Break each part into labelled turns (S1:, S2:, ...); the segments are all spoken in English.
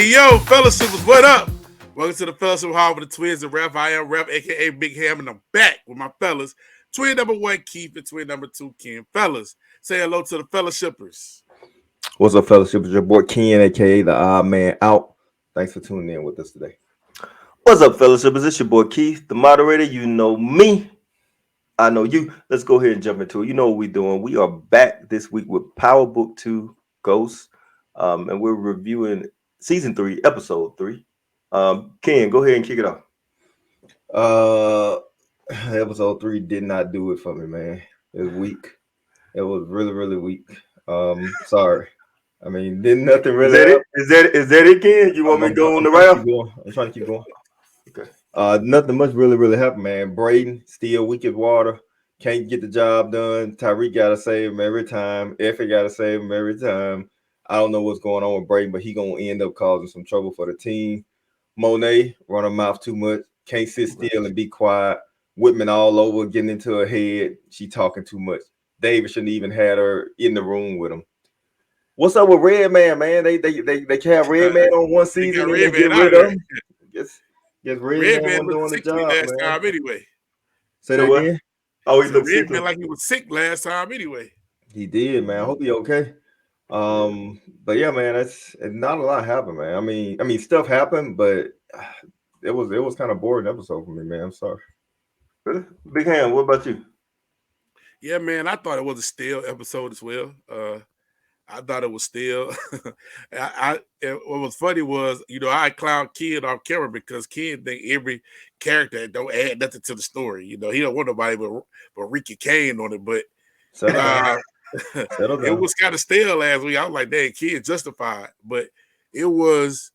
S1: Yo, fellowshippers, what up? Welcome to the Fellowship Hall with the Twins and Ref. I am Ref, aka Big Ham, and I'm back with my fellas. Twin number one, Keith, and twin number two, Ken. Fellas, say hello to the fellowshippers.
S2: What's up, fellowship? It's your boy Ken, aka the odd man out. Thanks for tuning in with us today.
S3: What's up, fellowship? It's your boy Keith, the moderator. You know me. I know you. Let's go ahead and jump into it. You know what we're doing. We are back this week with Power Book 2 Ghosts. And we're reviewing Season 3, Episode 3. Ken, go ahead and kick it off.
S2: Episode 3 did not do it for me, man. It was weak. It was really, really weak. Sorry. I mean, did nothing really.
S3: Is that it, Ken? You want me to go on the round?
S2: I'm trying to keep going. Okay. Nothing much really happened, man. Brayden still weak as water. Can't get the job done. Tyreek gotta save him every time. Effie gotta save him every time. I don't know what's going on with Brayden, but he gonna end up causing some trouble for the team. Monet run her mouth too much. Can't sit still and be quiet. Whitman all over, getting into her head. She talking too much. David shouldn't even had her in the room with him. What's up with Red Man, man? They can have Red Man on one season and then get rid of him. Guess Red Man
S1: was
S2: doing the
S1: job last
S2: man.
S1: time anyway.
S2: Say that again?
S3: Oh, he
S1: looked
S3: sick
S1: like he was sick last time anyway.
S2: He did, man. I hope he okay. But yeah, man, it's not a lot happened, man. I mean, stuff happened, but it was kind of boring episode for me, man. I'm sorry.
S3: Really? Big Ham, what about you?
S1: Yeah, man, I thought it was a stale episode as well. I thought it was still. What was funny was, I clown Kid off camera because Kid think every character don't add nothing to the story. He don't want nobody but Ricky Kane on it. But it was kind of stale last week. I was like, dang, Kid justified. But it was.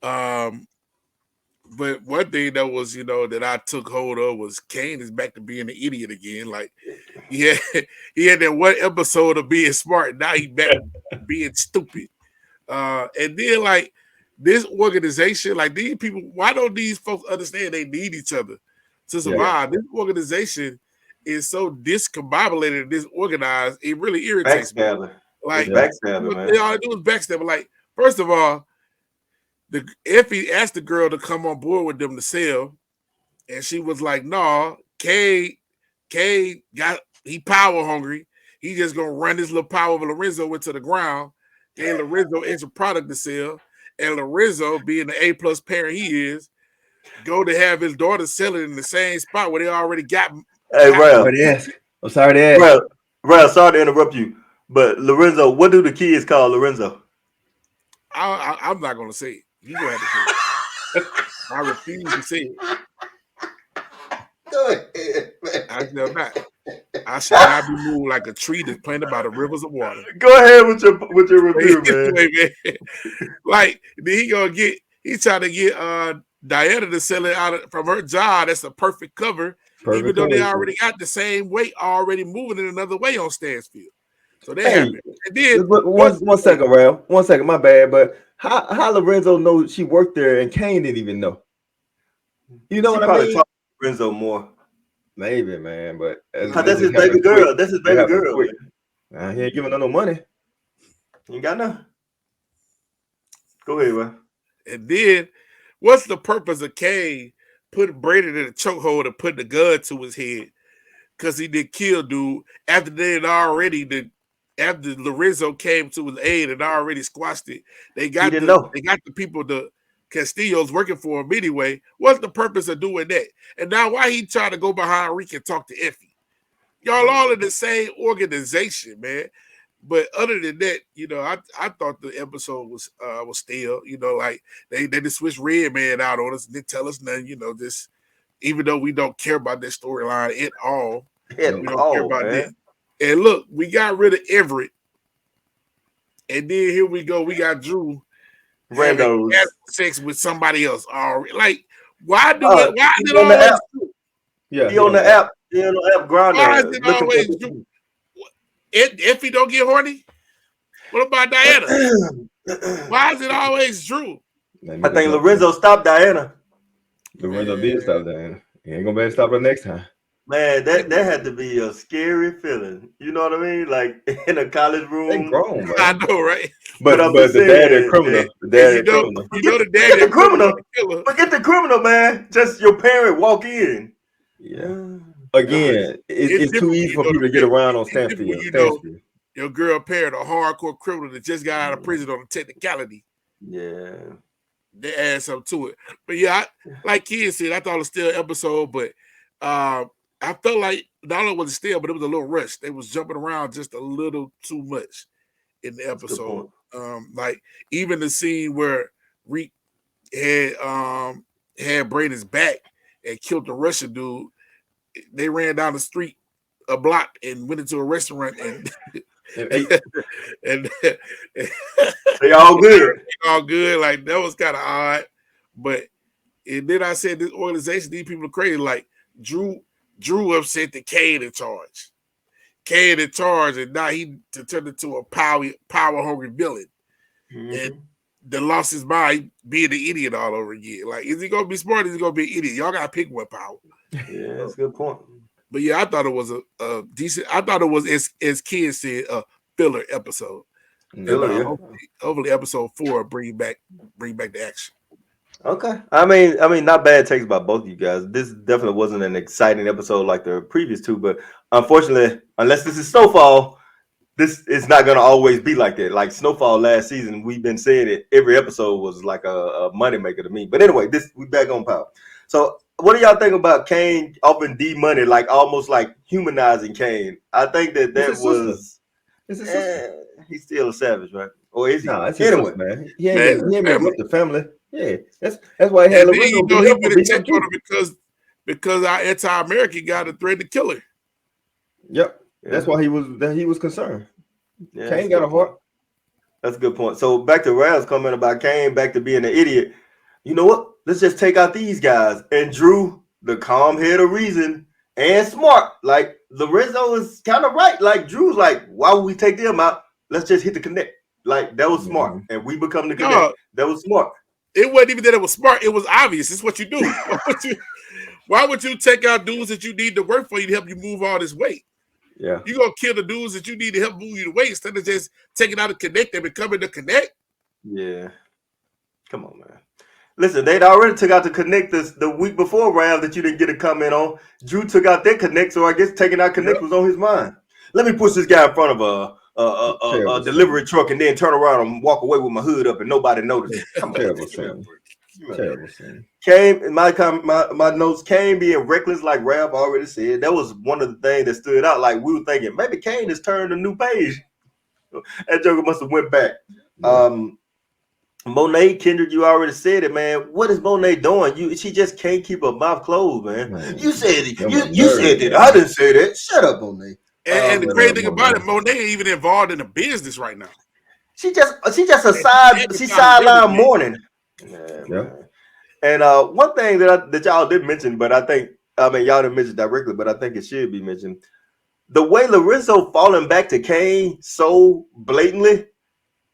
S1: But one thing that was, that I took hold of was Kane is back to being an idiot again. Like, he had that one episode of being smart. Now he's back to being stupid. And then, like, this organization, like, these people, why don't these folks understand they need each other to survive? Yeah. This organization is so discombobulated and disorganized, it really irritates me. Like,
S3: backstabber, man.
S1: They all do is backstabber. Like, first of all, if he asked the girl to come on board with them to sell, and she was like, "No, Kay he power hungry. He just gonna run this little power of Lorenzo into the ground. And Lorenzo is a product to sell, and Lorenzo, being the A+ parent he is, go to have his daughter sell it in the same spot where they already got."
S3: Hey, Ralph.
S2: I'm sorry to ask.
S3: Ralph, sorry to interrupt you, but Lorenzo, what do the kids call Lorenzo?
S1: I'm not gonna say it. You gonna have to say it. I refuse to say it.
S3: Go ahead, man.
S1: I shall not. I shall not be moved like a tree that's planted by the rivers of water.
S3: Go ahead with your review, man.
S1: Like, then he's trying to get Diana to sell it out from her job. That's a perfect cover, even though they already got the same weight already moving in another way on Stansfield. So they happened. And then
S2: one second, Ralph. 1 second, my bad, but how Lorenzo knows she worked there and Kane didn't even know? You know what I mean?
S3: Talk to Lorenzo more.
S2: Maybe, man, but
S3: that's his baby girl. That's his baby girl.
S2: He ain't giving her no money.
S3: You got nothing. Go ahead, man.
S1: And then, what's the purpose of Kane putting Brayden in a chokehold and putting the gun to his head? Because he did kill dude after they had already after Lorenzo came to his aid and already squashed it. They got the people, the Castillo's working for him anyway. What's the purpose of doing that? And now why he trying to go behind Rick and talk to Effie? Y'all all in the same organization, man. But other than that, I thought the episode was stale. Like they just switched Red Man out on us and didn't tell us nothing. Just even though we don't care about that storyline at all. We don't care about that. And look, we got rid of Everett. And then here we go. We got Drew having sex with somebody else already. Like, why is it always Drew?
S3: Yeah, he on the app. He on the app grinding.
S1: Why is it always Drew? If he don't get horny, what about Diana? Why is it always Drew?
S3: I think Lorenzo stopped Diana.
S2: Lorenzo did stop Diana. He ain't gonna be able to stop her next time.
S3: Man, that had to be a scary feeling. You know what I mean? Like in a college
S2: They
S3: room,
S2: grown,
S1: I
S2: man.
S1: know, right?
S3: put up the
S2: But the dad is
S3: saying
S2: criminal.
S3: that
S2: The
S1: And
S2: dad is criminal.
S1: the
S3: forget
S1: daddy
S3: the
S1: a criminal,
S3: criminal.
S1: the killer.
S3: Forget the criminal, man. Just your parent walk in.
S2: Yeah.
S1: Nah,
S2: Again,
S1: it's
S2: it's too
S1: different when
S2: easy
S1: you
S2: for
S1: know
S2: people
S1: the
S2: to get
S1: parent.
S2: around on
S1: It's different when
S2: standstill.
S1: you know
S2: Standstill.
S1: your girl parent, a hardcore criminal that just got out of prison on a technicality.
S3: Yeah.
S1: They add something to it. But yeah, like kids said, I thought it was still an episode, but I felt like not only was it still, but it was a little rushed. They was jumping around just a little too much in the
S3: That's a good
S1: episode.
S3: point.
S1: Like even the scene where Reek had Brayden's back and killed the Russian dude. They ran down the street a block and went into a restaurant and and
S3: They all good.
S1: all good. Like that was kind of odd, but and then I said this organization, these people are crazy. Like Drew upset that Cade in charge. Cade in charge, and now he turned into a power hungry villain, and then lost his mind, being an idiot all over again. Like, is he gonna be smart? Or is he gonna be an idiot? Y'all gotta pick one power.
S3: Yeah, that's a good point.
S1: But yeah, I thought it was a decent. I thought it was as kids said a filler episode.
S3: Filler,
S1: And
S3: yeah.
S1: hopefully episode 4 bring back the action.
S3: Okay. I mean, not bad takes by both of you guys. This definitely wasn't an exciting episode like the previous two, but unfortunately, unless this is Snowfall, this is not gonna always be like that. Like Snowfall last season, we've been saying it. Every episode was like a moneymaker to me. But anyway, we back on Power. So what do y'all think about Kane offering D money, like almost like humanizing Kane? I think that was.
S2: It's his sister.
S3: He's still a savage, right? Or is he?
S2: No, it's his
S3: Anyway,
S2: sister, man. He ain't interrupt the family. Yeah, that's why he
S1: And
S2: had
S1: then
S2: Lorenzo
S1: he
S2: beat up
S1: been
S2: beat up
S1: attacked on
S2: Drew.
S1: her because our anti-American guy to threaten to kill her.
S2: Yep, that's why he was concerned.
S3: Yeah,
S2: Kane got a heart.
S3: That's a good point. So back to Rav's comment about Kane, back to being an idiot. You know what? Let's just take out these guys. And Drew, the calm head of reason and smart. Like Lorenzo is kind of right. Like Drew's like, why would we take them out? Let's just hit the connect. Like that was smart. And we become the connect. That was smart.
S1: It wasn't even that it was smart. It was obvious. It's what you do. Why would you take out dudes that you need to work for you to help you move all this weight?
S2: Yeah.
S1: You're going to kill the dudes that you need to help move you the weight instead of just taking out a connect and becoming the connect.
S3: Yeah. Come on, man. Listen, they'd already took out the connect the week before Rav that you didn't get a comment on. Drew took out their connect, so I guess taking out connect was on his mind. Let me push this guy in front of a delivery truck and then turn around and walk away with my hood up and nobody noticed. Come on.
S2: Terrible scene.
S3: Came in my notes, Kane being reckless, like Rav already said. That was one of the things that stood out. Like we were thinking, maybe Kane has turned a new page. That joker must have went back. Yeah. Monet, Kendrick, you already said it, man. What is Monet doing? She just can't keep her mouth closed, man. You said it. You said that. I didn't say that. Shut up, Monet.
S1: And the crazy thing about it, Monet ain't even involved in the business right now.
S3: She just a sideline mourning. Yeah. And one thing that y'all did mention, but y'all didn't mention directly, but I think it should be mentioned. The way Lorenzo falling back to Kane so blatantly,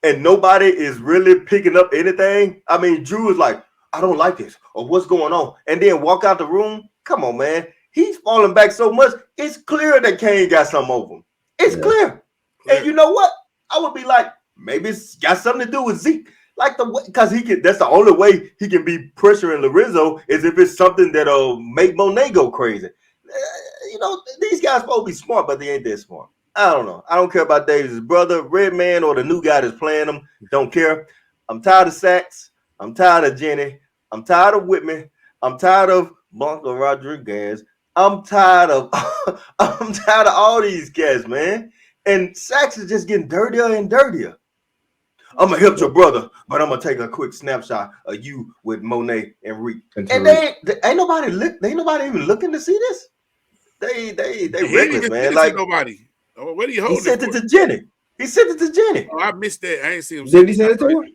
S3: and nobody is really picking up anything. I mean, Drew is like, I don't like this, or what's going on, and then walk out the room. Come on, man. He's falling back so much. It's clear that Kane got something over him. It's clear. And you know what? I would be like, maybe it's got something to do with Zeke. Like because that's the only way he can be pressuring Lorenzo is if it's something that'll make Monet go crazy. These guys supposed to be smart, but they ain't that smart. I don't know. I don't care about Davis' brother, Redman, or the new guy that's playing him. Don't care. I'm tired of Sachs. I'm tired of Jenny. I'm tired of Whitman. I'm tired of Blanco Rodriguez. I'm tired of all these guys, man. And Sachs is just getting dirtier and dirtier. I'm gonna help your brother, but I'm gonna take a quick snapshot of you with Monet and Reek. And they ain't nobody even looking to see this. They reckless, man. Like
S1: nobody. What are you holding?
S3: He sent it to Jenny.
S1: Oh, I missed that. I ain't seen him.
S2: Did he send it to her?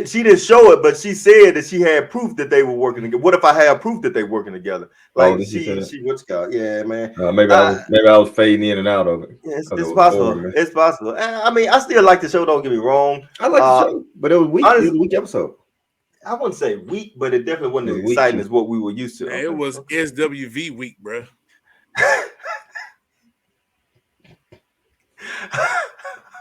S3: She didn't show it, but she said that she had proof that they were working together. What if I have proof that they're working together? Like she what's it called? Yeah, man.
S2: Maybe I was fading in and out of it.
S3: It's possible. It's possible. I mean, I still like the show. Don't get me wrong.
S2: I like the show, but it was weak. It was a weak episode.
S3: I wouldn't say weak, but it definitely wasn't as exciting as what we were used to.
S1: Man, it was SWV week, bro.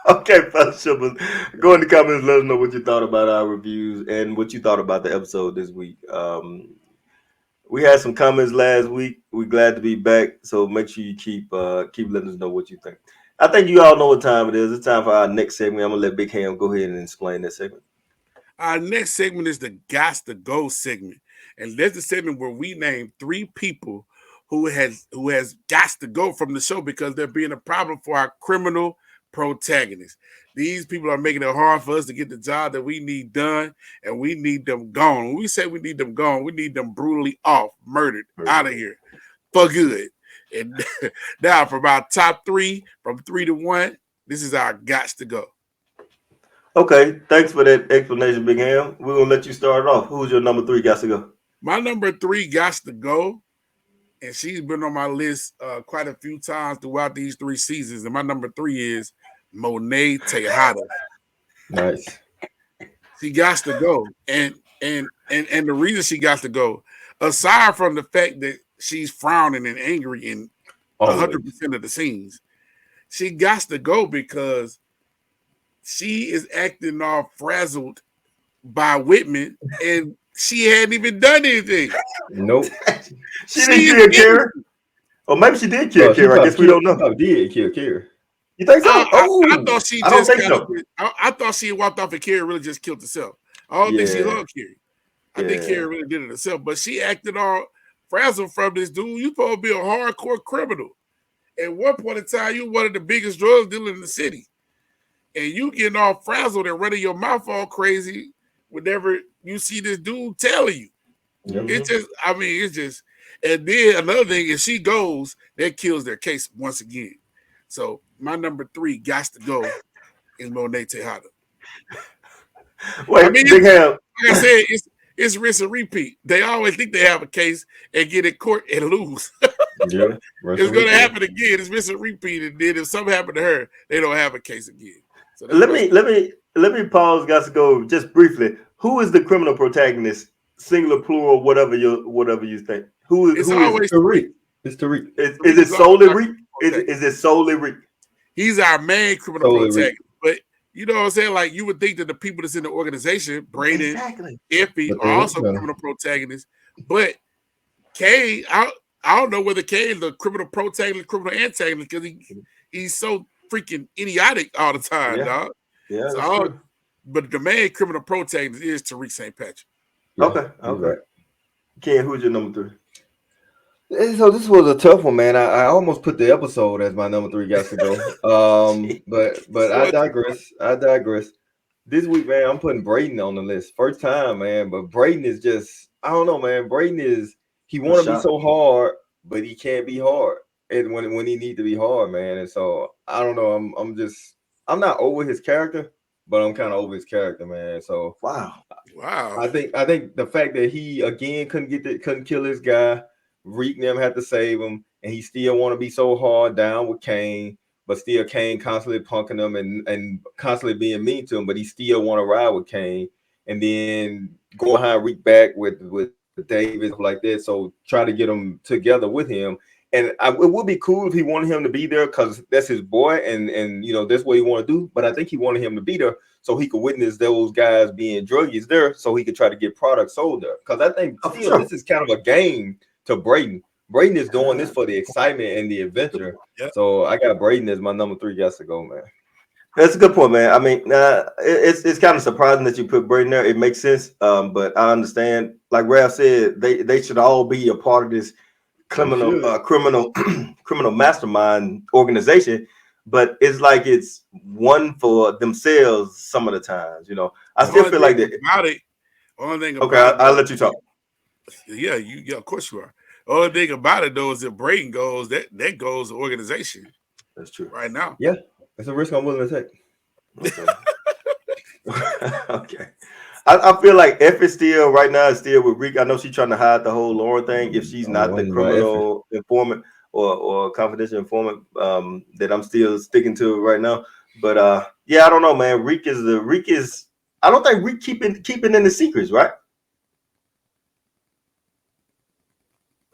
S3: Okay, fellowshippers, go in the comments. Let us know what you thought about our reviews and what you thought about the episode this week. We had some comments last week. We're glad to be back. So make sure you keep letting us know what you think. I think you all know what time it is. It's time for our next segment. I'm gonna let Big Ham go ahead and explain that segment.
S1: Our next segment is the Gots to Go segment. And that's the segment where we name 3 people who has gots to go from the show because they're being a problem for our criminal protagonists. These people are making it hard for us to get the job that we need done, and we need them gone. When we say we need them gone, we need them brutally off, murdered, out of here for good. And now from our top 3, from 3 to 1, this is our Gots to Go.
S3: Okay, thanks for that explanation, Big Ham. We're gonna let you start it off. Who's your number 3 got to go?
S1: My number 3 Gots to Go, and she's been on my list quite a few times throughout these 3 seasons. And my number 3 is Monet Tejada.
S2: Nice.
S1: She got to go, and the reason she got to go, aside from the fact that she's frowning and angry in 100% of the scenes, she got to go because she is acting all frazzled by Whitman, and she hadn't even done anything.
S2: Nope.
S3: She didn't kill Kara. Or maybe she did kill Kara. I guess we don't know.
S2: She did kill Kara.
S3: You think so?
S1: I thought she
S3: I don't think so.
S1: I thought she walked off and Kara really just killed herself. I don't think she hugged Kara. I think Kara really did it herself. But she acted all frazzled from this dude. You supposed to be a hardcore criminal. At one point in time, you one of the biggest drug dealers in the city. And you getting all frazzled and running your mouth all crazy whenever you see this dude telling you. Mm-hmm. It's just, and then another thing, if she goes, that kills their case once again. So my number 3 got to go is Monet Tejada.
S3: Wait, Big Ham.
S1: Like I said, it's rinse and repeat. They always think they have a case and get in court and lose.
S2: Yeah,
S1: it's going to happen again. It's rinse and repeat, and then if something happened to her, they don't have a case again. So
S3: let me pause, guys, to go just briefly. Who is the criminal protagonist? Singular, plural, whatever you think. Who is
S2: Tariq? It's Tariq.
S3: Is it solely Reek? Is it solely Reek?
S1: He's our main criminal protagonist. But you know what I'm saying? Like, you would think that the people that's in the organization, Brayden, Iffy, are also criminal protagonists. But Kane, I don't know whether Kane is the criminal protagonist, criminal antagonist, because he's so freaking idiotic all the time, dog.
S3: Yeah, that's true.
S1: But the main criminal protagonist is Tariq St. Patrick.
S2: Yeah,
S3: okay. Right. Ken, who's your number
S2: 3? So this was a tough one, man. I almost put the episode as my number 3 got to go. But I digress. This week, man, I'm putting Brayden on the list. First time, man. But Brayden is just, I don't know, man. Brayden he want to be so hard, but he can't be hard. And when he need to be hard, man. And so I don't know. I'm not over his character, but I'm kind of over his character, man. So
S3: wow.
S2: I think the fact that he again couldn't kill this guy, Reek and them had to save him, and he still want to be so hard down with Kane, but still Kane constantly punking him and constantly being mean to him, but he still want to ride with Kane, and then go behind Reek back with David like that. So try to get them together with him. And it would be cool if he wanted him to be there because that's his boy, and that's what he want to do. But I think he wanted him to be there so he could witness those guys being druggies there, so he could try to get products sold there. Because I think this is kind of a game to Brayden. Brayden is doing this for the excitement and the adventure. Yep. So I got Brayden as my number 3 got to go, man.
S3: That's a good point, man. I mean, it's kind of surprising that you put Brayden there. It makes sense, but I understand. Like Ralph said, they should all be a part of this criminal mastermind organization, but it's like it's one for themselves some of the times. I still feel like that. I'll let you talk.
S1: Yeah, of course you are. Only thing about it though is if Brayden goes, that goes the organization.
S3: That's true.
S1: Right now.
S2: Yeah, it's a risk I'm willing to take.
S3: Okay. Okay. I feel like F is still with Reek. I know she's trying to hide the whole Lauren thing. If she's not the criminal informant or confidential informant, that I'm still sticking to right now. But I don't know, man. Reek is. I don't think Reek keeping in the secrets, right?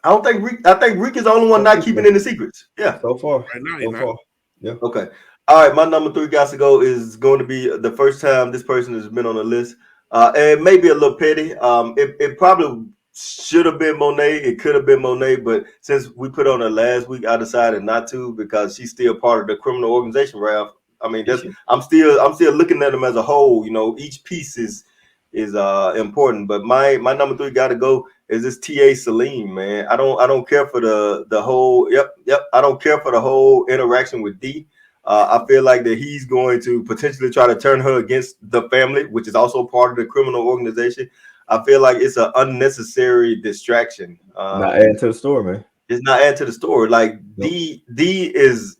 S3: I don't think Reek. I think Reek is the only one not keeping any secrets. Yeah.
S2: So far.
S1: Right now,
S2: So far. Yeah.
S3: Okay. All right. My number 3 guys to go is going to be the first time this person has been on the list. And maybe a little petty. It probably should have been Monet. It could have been Monet, but since we put on her last week, I decided not to because she's still part of the criminal organization, Ralph. I mean, I'm still looking at them as a whole. You know, each piece is important. But my number 3 got to go is this TA Salim, man. I don't care for the whole. Yep. I don't care for the whole interaction with D. I feel like that he's going to potentially try to turn her against the family, which is also part of the criminal organization. I feel like it's an unnecessary distraction.
S2: Not adding to the story, man.
S3: It's not add to the story. Like
S2: Nope.
S3: D is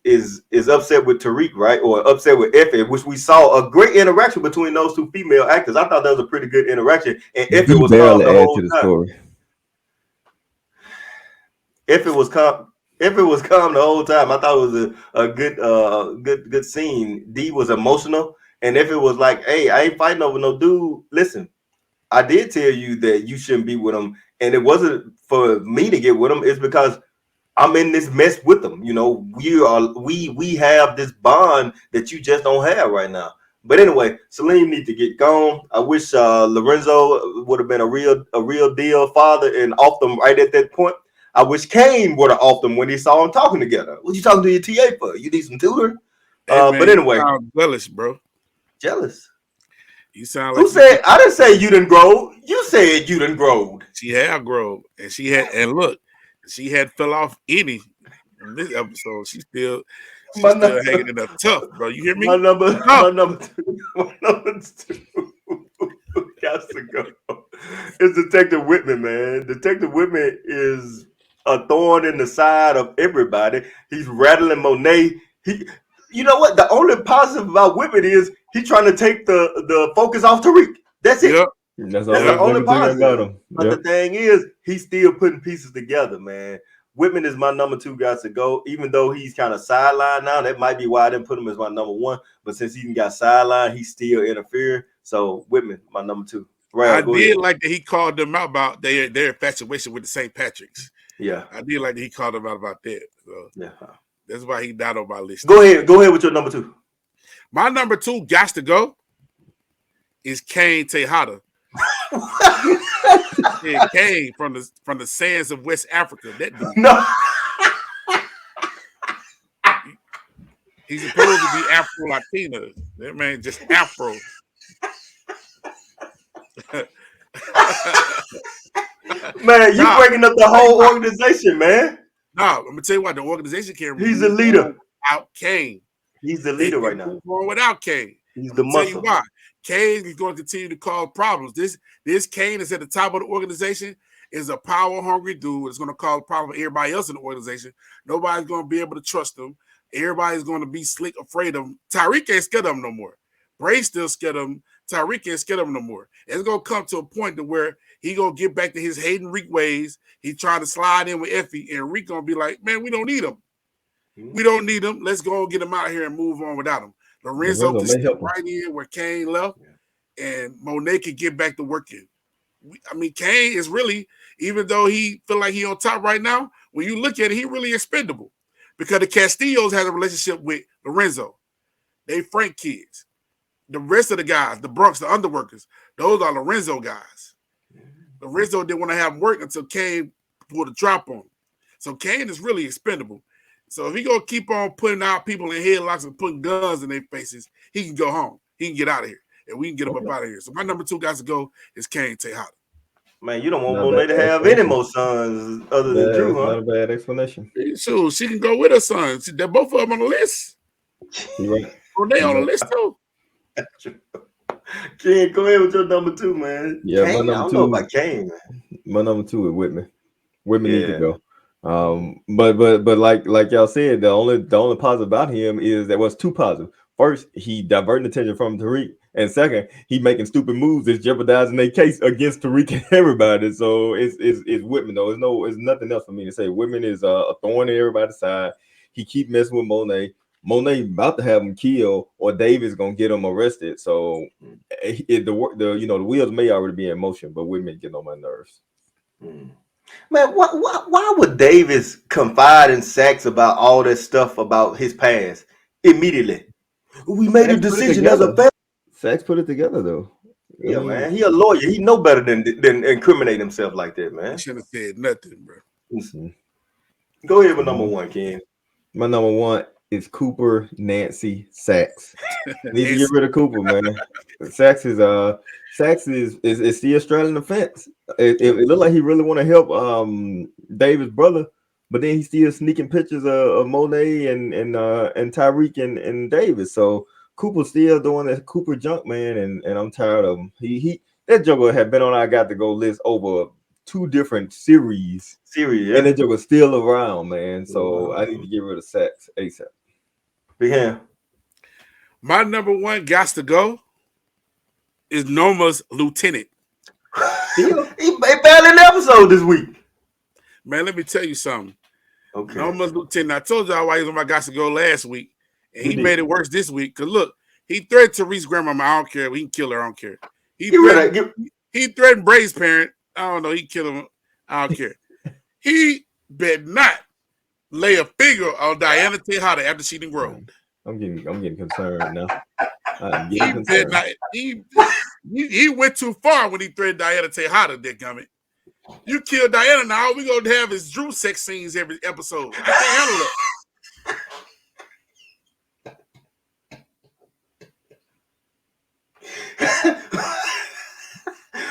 S3: upset with Tariq, right? Or upset with Effie, which we saw a great interaction between those two female actors. I thought that was a pretty good interaction. And Effie was calm
S2: Barely
S3: the
S2: add
S3: whole
S2: to the
S3: time.
S2: story.
S3: Effie was calm. Effie was calm the whole time. I thought it was a good scene. D was emotional, and Effie was like, "Hey, I ain't fighting over no dude. Listen, I did tell you that you shouldn't be with him, and it wasn't for me to get with him. It's because I'm in this mess with them. You know, we have this bond that you just don't have right now." But anyway, Salim needs to get gone. I wish Lorenzo would have been a real deal father and off them right at that point. I wish Kane would have off them when he saw them talking together. What you talking to your TA for? You need some tutor?
S1: Hey man,
S3: But anyway,
S1: you sound jealous, bro.
S3: jealous.
S1: You sound
S3: Who
S1: like
S3: said? I didn't say you didn't grow. You said you didn't grow.
S1: she had grown, and she had, and look, she had fell off any in this episode. She's
S3: My,
S1: still hanging in there tough, bro. You hear
S3: my
S1: me?
S3: number,
S1: Tough.
S3: my number two, my number two got to go. It's Detective Whitman, man. Detective Whitman is a thorn in the side of everybody. He's rattling Monet. You know what? The only positive about Whitman is he's trying to take the focus off Tariq. That's it.
S1: Yep.
S2: That's
S3: That's
S2: all
S3: the only
S2: about
S3: positive.
S2: him.
S3: But
S2: Yep.
S3: the thing is, he's still putting pieces together, man. Whitman is my number 2 guy to go, even though he's kind of sidelined now. That might be why I didn't put him as my number 1. But since he got sidelined, he's still interfering. So Whitman, my number 2.
S1: I
S3: Right, go
S1: did
S3: ahead.
S1: like that he called them out about their infatuation with the St. Patrick's.
S3: Yeah.
S1: I did like that he called them out about that. So
S3: Yeah.
S1: that's why he died on my list.
S3: Go ahead with your number 2.
S1: My number 2 got to go is Kane Tejada. Yeah, Kane from the sands of West Africa. That dude.
S3: No.
S1: He's supposed to be Afro Latina. That man just Afro.
S3: Man, you breaking up the whole organization, man.
S1: No, I'm gonna tell you what, the organization can't.
S3: He's the leader.
S1: Without Kane.
S3: He's the
S1: They
S3: leader
S1: can
S3: right now.
S1: move on without Kane.
S3: He's
S1: I'm
S3: the
S1: gonna tell you
S3: muscle.
S1: why. Kane is going to continue to cause problems. This Kane is at the top of the organization, is a power hungry dude. It's going to cause a problem for everybody else in the organization. Nobody's going to be able to trust him. Everybody's going to be slick, afraid of him. Tariq ain't scared of him no more. Bray's still scared of him. Tariq ain't scared of him no more. It's going to come to a point to where he going to get back to his hating Reek ways. He trying to slide in with Effie, and Reek going to be like, man, we don't need him. We don't need him. Let's go and get him out here and move on without him. Lorenzo can step right in where Kane left, and Monet can get back to working. I mean, Kane is really, even though he feel like he on top right now, when you look at it, he really expendable because the Castillos has a relationship with Lorenzo. They Frank kids. The rest of the guys, the Bronx, the underworkers, those are Lorenzo guys. Lorenzo didn't want to have him work until Kane pulled a drop on him. So Kane is really expendable. So if he gonna keep on putting out people in headlocks and putting guns in their faces, he can go home. He can get out of here, and we can get him up out of here. So my number 2 guys to go is Kane Tejada.
S3: Man, you don't want Monet to have any more sons other than Drew, huh?
S2: Not a bad explanation.
S1: Sure, she can go with her sons. They're both of them on the list.
S2: You're right.
S1: Or they on the list too.
S3: Ken, go ahead with your number 2, man.
S2: Yeah,
S3: Kane,
S2: my number
S3: I don't
S2: 2.
S3: know about Kane, man.
S2: My number 2 is Whitman. Whitman needs to go. But like y'all said, the only positive about him is that was 2 positive. First, he diverting attention from Tariq, and second, he making stupid moves that's jeopardizing their case against Tariq and everybody. So it's Whitman though. It's nothing else for me to say. Whitman is a thorn in everybody's side. He keep messing with Monet. Monet about to have him killed, or David's gonna get him arrested. So the wheels may already be in motion, but Whitman getting on my nerves.
S3: Man, why would Davis confide in Sachs about all that stuff about his past immediately? We made a
S2: Sachs put it
S3: decision as a
S2: together.
S3: family.
S2: Sachs put it together though. I
S3: Yeah,
S2: mean,
S3: man. He a lawyer. He know better than incriminate himself like that,
S1: He
S3: man.
S1: shouldn't have said nothing, bro.
S3: Go ahead with number one, Ken.
S2: my number one is Cooper Nancy Sachs. Need to get
S1: Nancy.
S2: rid of Cooper, man. Sachs is still straddling the fence. It looked like he really want to help David's brother, but then he's still sneaking pictures of Monet and Tyreek and Davis. So Cooper's still doing that Cooper junk, man, and I'm tired of him. He that Joker had been on our got to go list over 2 different series, and
S3: Yeah.
S2: that Joker's still around, man. So I need to get rid of Sachs ASAP.
S3: Big hand.
S1: My number one got to go is Noma's lieutenant.
S3: He barely an episode this week.
S1: Man, let me tell you something.
S3: Okay.
S1: Noma's lieutenant. I told y'all why he was on my got to go last week, and he
S3: You
S1: made
S3: did.
S1: it worse this week. Cause look, he threatened Tariq's grandmama. I don't care. He can kill her. I don't care. He threatened Bray's parent. I don't know. He kill him. I don't care. He bet not lay a finger on Diana Tejada after she didn't grow.
S2: I'm getting concerned now. I'm
S1: He
S2: getting
S1: bet
S2: concerned.
S1: not. He went too far when he threatened Diana Tejada. Dickgummit. You kill Diana now. All we gonna have is Drew sex scenes every episode. I can't handle it.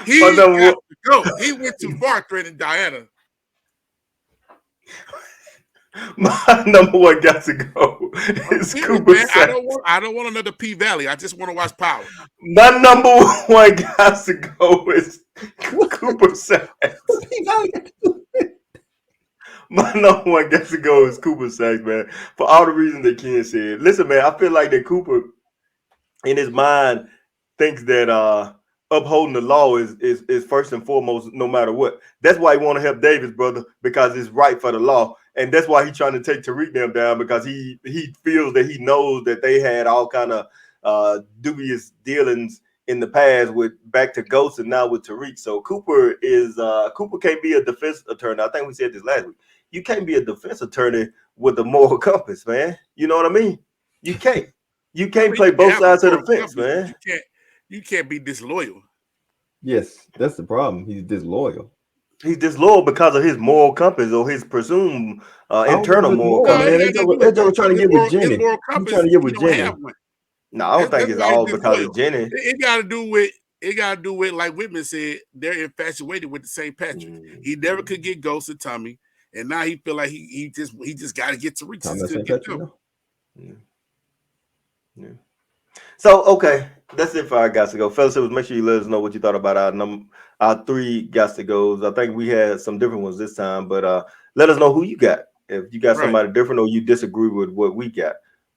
S1: He got to go. He went too far threatening Diana.
S3: My number one got to go is Cooper
S1: Man,
S3: Sachs.
S1: I don't want another P Valley. I just want to watch Power.
S3: My number one got to go is Cooper Sachs. My number one got to go is Cooper Sachs, man. For all the reasons that Ken said. Listen, man, I feel like that Cooper, in his mind, thinks that upholding the law is first and foremost, no matter what. That's why he want to help Davis, brother, because it's right for the law. And that's why he's trying to take Tariq them down, because he feels that he knows that they had all kind of dubious dealings in the past with back to Ghost and now with Tariq. So Cooper can't be a defense attorney. I think we said this last week. You can't be a defense attorney with a moral compass, man. You know what I mean? You can't. You can't play both sides of the fence, man.
S1: You can't be disloyal.
S2: Yes, that's the problem. He's disloyal.
S3: He's disloyal because of his moral compass or his presumed internal moral compass.
S2: Man, that Joker trying to get with Jenny. He's trying to get with Jenny.
S3: No, I don't think it's all because of Jenny.
S1: It got to do with like Whitman said, they're infatuated with the St. Patrick. He never could get Ghost and Tommy, and now he feel like he just got to get to reach.
S3: Yeah. So okay, that's it for our Gots to Go. Fellas, make sure you let us know what you thought about our 3 Gots to Goes. I think we had some different ones this time, but let us know who you got. If you got somebody different or you disagree with what we got.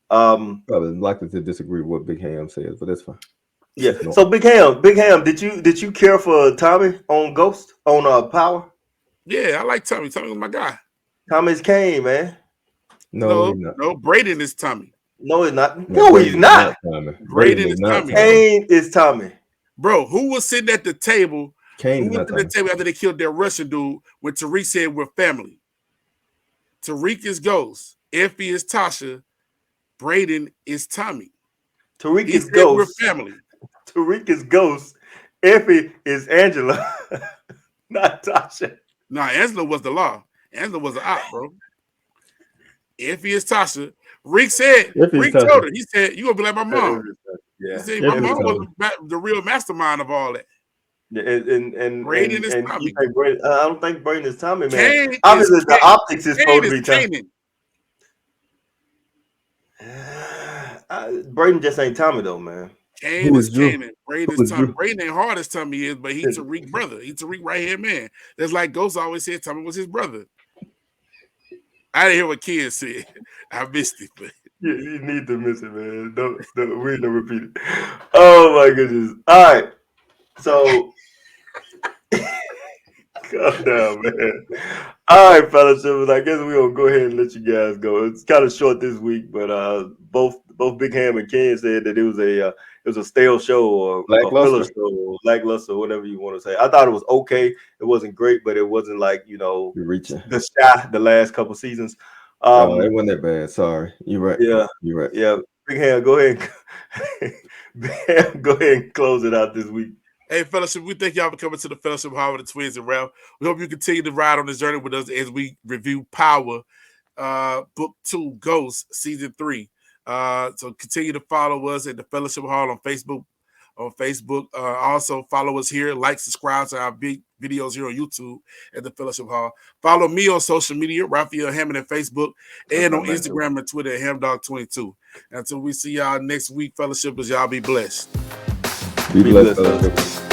S2: Probably likely to disagree with what Big Ham says, but that's fine.
S3: Yeah. So Big Ham, did you care for Tommy on Ghost on Power?
S1: Yeah, I like Tommy. Tommy was my guy.
S3: Tommy's Kane, man.
S1: No, Brayden is Tommy.
S3: No, he's not. No, he's not.
S1: Brayden is Tommy.
S3: Kane is Tommy.
S1: Bro, who was sitting at the table?
S2: Kane
S1: who was sitting at the table after they killed their Russian dude when Tariq said we're family? Tariq is Ghost. Effie is Tasha. Brayden is Tommy.
S3: Tariq is Ghost.
S1: We're family.
S3: Tariq is Ghost. Effie is Angela. Not Tasha.
S1: Nah, Angela was the law. Angela was the op, bro. Effie is Tasha. Rick told her. He said, "You gonna be like my mom."
S3: Yeah.
S1: He said, "My mom was the real mastermind of all that."
S3: Yeah, and
S1: Brayden is Tommy.
S3: I don't think Brayden is Tommy, man.
S1: Kane
S3: obviously, the optics is supposed to be
S1: Tommy.
S3: Brayden just ain't Tommy though, man.
S1: Kane is Kanan. Brayden is Tommy. Brayden ain't hard as Tommy is, but he's Tariq's brother. He's Tariq right hand man. That's like Ghost always said Tommy was his brother. I didn't hear what kids said. I missed it, but
S3: yeah, you need to miss it, man. Don't we don't repeat it. Oh my goodness. All right. So calm down, man. All right, fellowshippers. I guess we're gonna go ahead and let you guys go. It's kind of short this week, but both Big Ham and Ken said that it was a stale show or a filler
S2: Lackluster.
S3: show or lackluster, whatever you want to say. I thought it was okay. It wasn't great, but it wasn't like
S2: You're reaching.
S3: the last couple seasons.
S2: It wasn't that bad. Sorry. You're right.
S3: Yeah,
S2: You're right.
S3: yeah. Big Ham, go ahead. Big Ham, go ahead and close it out this week.
S1: Hey, fellowship, we thank y'all for coming to the Fellowship Hall with the Twins and Ralph. We hope you continue to ride on this journey with us as we review Power, Book 2, Ghost, Season 3. So continue to follow us at the Fellowship Hall on Facebook. Also follow us here, like, subscribe to our big videos here on YouTube at the Fellowship Hall. Follow me on social media, Raphael Hammond at Facebook, and on Instagram and Twitter at HamDog22. Until we see y'all next week, fellowshippers, y'all be blessed.
S2: Be blessed, fellowshippers.